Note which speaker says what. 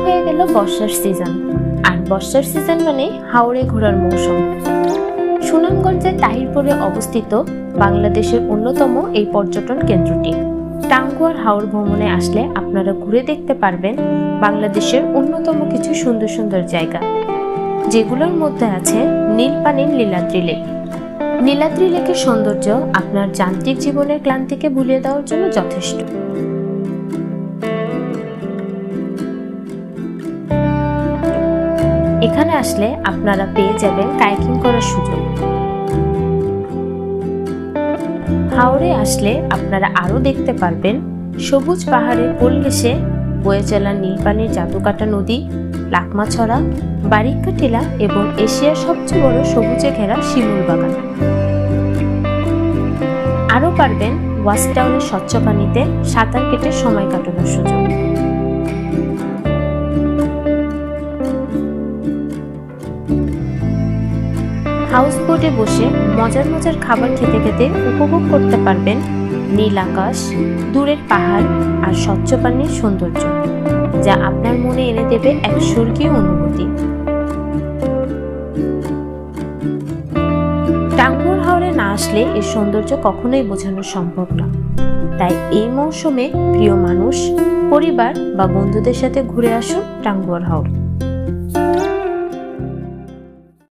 Speaker 1: হয়ে গেল বর্ষার সিজন, আর বর্ষার সিজন মানে হাওরে ঘোরার মৌসুম। সুনামগঞ্জের তাহিরপুরে অবস্থিত বাংলাদেশের অন্যতম এই পর্যটন কেন্দ্রটি। টাঙ্গুয়ার হাওর ভ্রমণে আসলে আপনারা ঘুরে দেখতে পারবেন বাংলাদেশের অন্যতম কিছু সুন্দর সুন্দর জায়গা, যেগুলোর মধ্যে আছে নীলপানির নীলাদ্রি লেক। নীলাদ্রি লেকের সৌন্দর্য আপনার যান্ত্রিক জীবনের ক্লান্তিকে ভুলিয়ে দেওয়ার জন্য যথেষ্ট। এখানে আসলে আপনারা পেয়ে যাবেন কায়াকিং করার সুযোগ। হাওরে আসলে আপনারা আরো দেখতে পারবেন সবুজ পাহাড়ের কোল ঘেঁষে বয়ে চলা নীলপানির জাদুকাটা নদী, লাকমাছড়া, বারিক্কা টিলা এবং এশিয়ার সবচেয়ে বড় সবুজে ঘেরা শিমুল বাগান। আরো পারবেন ওয়াচ টাউনের স্বচ্ছ পানিতে সাঁতার কেটে সময় কাটানোর সুযোগ। হাউস বোটে বসে মজার মজার খাবার খেতে খেতে উপভোগ করতে পারবেন নীল আকাশ, দূরের পাহাড় আর স্বচ্ছ পানির সৌন্দর্য, যা আপনার মনে এনে দেবে এক স্বর্গীয় অনুভূতি। টাঙ্গুয়ার হাওরে না আসলে এর সৌন্দর্য কখনোই বোঝানো সম্ভব না। তাই এই মৌসুমে প্রিয় মানুষ, পরিবার বা বন্ধুদের সাথে ঘুরে আসুন টাঙ্গুয়ার হাওর।